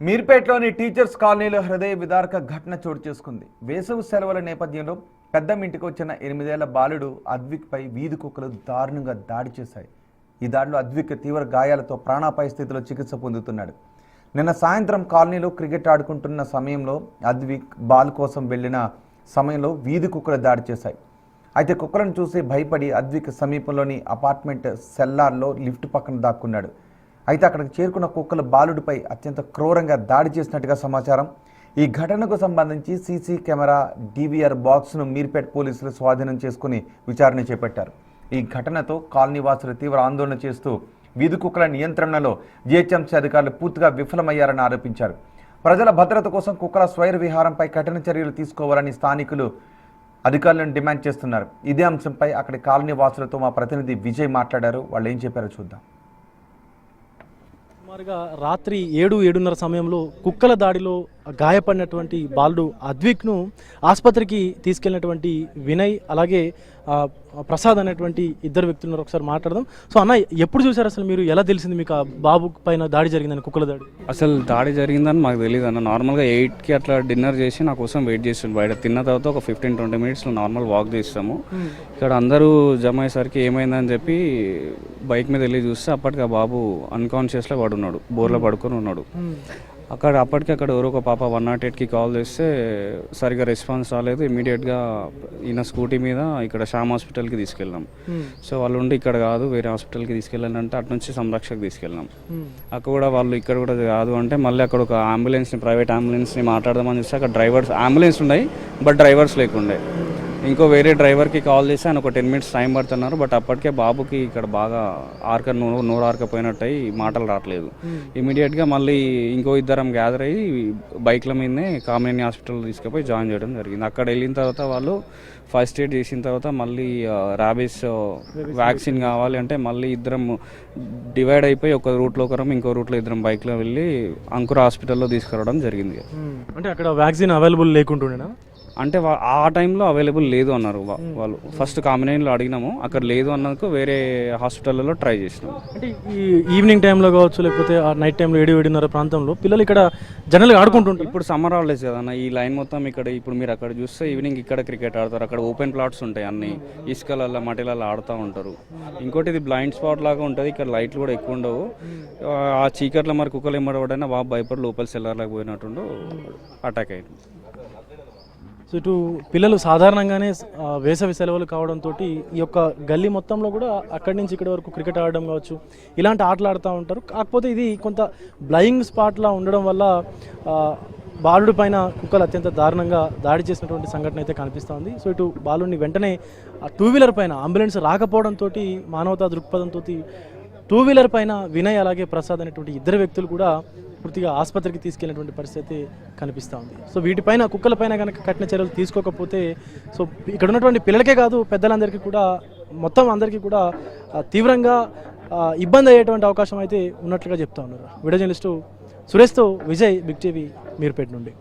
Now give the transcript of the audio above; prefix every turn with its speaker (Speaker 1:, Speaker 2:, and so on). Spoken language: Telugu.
Speaker 1: మీర్పేటలోని టీచర్స్ కాలనీలో హృదయ విదారక ఘటన చోటు చేసుకుంది. వేసవి సెలవుల నేపథ్యంలో పెద్దమ్మింటికి వచ్చిన 8 ఏళ్ల బాలుడు అద్విక్పై వీధి కుక్కలు దారుణంగా దాడి చేశాయి. ఈ దాడిలో అద్విక్ తీవ్ర గాయాలతో ప్రాణాపాయ స్థితిలో చికిత్స పొందుతున్నాడు. నిన్న సాయంత్రం కాలనీలో క్రికెట్ ఆడుకుంటున్న సమయంలో అద్విక్ బాల్ కోసం వెళ్లిన సమయంలో వీధి కుక్కలు దాడి చేశాయి. అయితే కుక్కలను చూసి భయపడి అద్విక్ సమీపంలోని అపార్ట్మెంట్ సెల్లార్లో లిఫ్ట్ పక్కన దాక్కున్నాడు. అయితే అక్కడికి చేరుకున్న కుక్కలు బాలుడిపై అత్యంత క్రూరంగా దాడి చేసినట్టుగా సమాచారం. ఈ ఘటనకు సంబంధించి సీసీ కెమెరా DVR బాక్స్ను మీర్పేట పోలీసులు స్వాధీనం చేసుకుని విచారణ చేపట్టారు. ఈ ఘటనతో కాలనీ వాసులు తీవ్ర ఆందోళన చేస్తూ వీధి కుక్కల నియంత్రణలో GHMC అధికారులు పూర్తిగా విఫలమయ్యారని ఆరోపించారు. ప్రజల భద్రత కోసం కుక్కల స్వైర విహారంపై కఠిన చర్యలు తీసుకోవాలని స్థానికులు అధికారులను డిమాండ్ చేస్తున్నారు. ఇదే అంశంపై అక్కడి కాలనీ వాసులతో మా ప్రతినిధి విజయ్ మాట్లాడారు. వాళ్ళు ఏం చెప్పారో చూద్దాం.
Speaker 2: సుమారుగా రాత్రి 7-7:30 సమయంలో కుక్కల దాడిలో గాయపడినటువంటి బాలుడు అద్విక్ను ఆసుపత్రికి తీసుకెళ్ళినటువంటి వినయ్ అలాగే ప్రసాద్ అనేటువంటి ఇద్దరు వ్యక్తులను ఒకసారి మాట్లాడదాం. సో అన్న, ఎప్పుడు చూసారు అసలు మీరు? ఎలా తెలిసింది మీకు ఆ బాబు పైన దాడి జరిగిందని, కుక్కల దాడి?
Speaker 3: అసలు దాడి జరిగిందని మాకు తెలియదు అన్న. నార్మల్గా 8కి అట్లా డిన్నర్ చేసి నా కోసం వెయిట్ చేస్తాను బయట. తిన్న తర్వాత ఒక 15-20 మినిట్స్లో నార్మల్ వాక్ చేస్తాము. ఇక్కడ అందరూ జమ అయ్యేసరికి ఏమైందని చెప్పి బైక్ మీద వెళ్ళి చూస్తే అప్పటికి ఆ బాబు అన్కాన్షియస్లో పడున్నాడు, బోర్లో పడుకొని ఉన్నాడు. అప్పటికి ఎవరో ఒక పాప 108కి కాల్ చేస్తే సరిగా రెస్పాన్స్ రాలేదు. ఇమీడియట్గా ఈయన స్కూటీ మీద ఇక్కడ శ్యామ్ హాస్పిటల్కి తీసుకెళ్ళాం. సో వాళ్ళు ఉండి ఇక్కడ కాదు వేరే హాస్పిటల్కి తీసుకెళ్ళాలంటే అటు నుంచి సంరక్షకు తీసుకెళ్ళాం. అక్కడ కూడా వాళ్ళు ఇక్కడ కూడా కాదు అంటే మళ్ళీ అక్కడ ఒక అంబులెన్స్ని, ప్రైవేట్ అంబులెన్స్ని మాట్లాడదామని చూస్తే అక్కడ డ్రైవర్స్ అంబులెన్స్ ఉన్నాయి బట్ డ్రైవర్స్ లేకుండే. ఇంకో వేరే డ్రైవర్కి కాల్ చేసి ఆయన ఒక 10 మినిట్స్ టైం పడుతున్నారు. బట్ అప్పటికే బాబుకి ఇక్కడ బాగా నోరు ఆరకపోయినట్టయి మాటలు రావట్లేదు. ఇమీడియట్గా మళ్ళీ ఇంకో ఇద్దరం గ్యాదర్ అయ్యి బైక్ల మీదనే కామినేని హాస్పిటల్ తీసుకుపోయి జాయిన్ చేయడం జరిగింది. అక్కడ వెళ్ళిన తర్వాత వాళ్ళు ఫస్ట్ ఎయిడ్ చేసిన తర్వాత మళ్ళీ ర్యాబీస్ వ్యాక్సిన్ కావాలి అంటే మళ్ళీ ఇద్దరం డివైడ్ అయిపోయి ఒక రూట్లో ఒకరం ఇంకో రూట్లో ఇద్దరం బైక్లో వెళ్ళి అంకుర హాస్పిటల్లో తీసుకురావడం జరిగింది.
Speaker 2: అంటే అక్కడ వ్యాక్సిన్ అవైలబుల్ లేకుంటుండేనా?
Speaker 3: అంటే ఆ టైంలో అవైలబుల్ లేదు అన్నారు వాళ్ళు. ఫస్ట్ కామినేనిలో అడిగినాము, అక్కడ లేదు అన్నందుకు వేరే హాస్పిటల్లో ట్రై చేసినాము.
Speaker 2: అంటే ఈ ఈవినింగ్ టైంలో కావచ్చు లేకపోతే ఆ నైట్ టైంలో 7-7:30 ప్రాంతంలో పిల్లలు ఇక్కడ జనరల్గా ఆడుకుంటుంటారు.
Speaker 3: ఇప్పుడు సమ్మర్ హాలిడేస్ కదన్న, ఈ లైన్ మొత్తం ఇక్కడ ఇప్పుడు మీరు అక్కడ చూస్తే ఈవినింగ్ ఇక్కడ క్రికెట్ ఆడతారు. అక్కడ ఓపెన్ ప్లాట్స్ ఉంటాయి, అన్ని ఇసుకలలో మట్టిలలో ఆడుతూ ఉంటారు. ఇంకోటి ఇది బ్లైండ్ స్పాట్ లాగా ఉంటుంది, ఇక్కడ లైట్లు కూడా ఎక్కువ ఉండవు. ఆ చీకట్లో మరి కుక్కలు ఎమ్మడబడినా బాబు భయపడి లోపల సెల్లర్లకు పోయినట్టుండు అటాక్ అయ్యింది.
Speaker 2: సో ఇటు పిల్లలు సాధారణంగానే వేసవి సెలవులు కావడంతో ఈ యొక్క గల్లీ మొత్తంలో కూడా అక్కడి నుంచి ఇక్కడి వరకు క్రికెట్ ఆడడం కావచ్చు ఇలాంటి ఆటలు ఆడుతూ ఉంటారు. కాకపోతే ఇది కొంత బ్లయింగ్ స్పాట్లా ఉండడం వల్ల బాలుడి పైన కుక్కలు అత్యంత దారుణంగా దాడి చేసినటువంటి సంఘటన అయితే కనిపిస్తూ ఉంది. సో ఇటు బాలుడిని వెంటనే 2-వీలర్ పైన అంబులెన్స్ రాకపోవడంతో మానవతా దృక్పథంతో 2-వీలర్ పైన వినయ్ అలాగే ప్రసాద్ అనేటువంటి ఇద్దరు వ్యక్తులు కూడా పూర్తిగా ఆసుపత్రికి తీసుకెళ్ళినటువంటి పరిస్థితి కనిపిస్తూ ఉంది. సో వీటిపైన కుక్కలపైన కనుక కఠిన చర్యలు తీసుకోకపోతే సో ఇక్కడ ఉన్నటువంటి పిల్లలకే కాదు పెద్దలందరికీ కూడా మొత్తం అందరికీ కూడా తీవ్రంగా ఇబ్బంది అయ్యేటువంటి అవకాశం అయితే ఉన్నట్లుగా చెప్తా ఉన్నారు. వీడియో జర్నలిస్టు సురేష్తో విజయ్, బిగ్ టీవీ, మీర్పేట నుండి.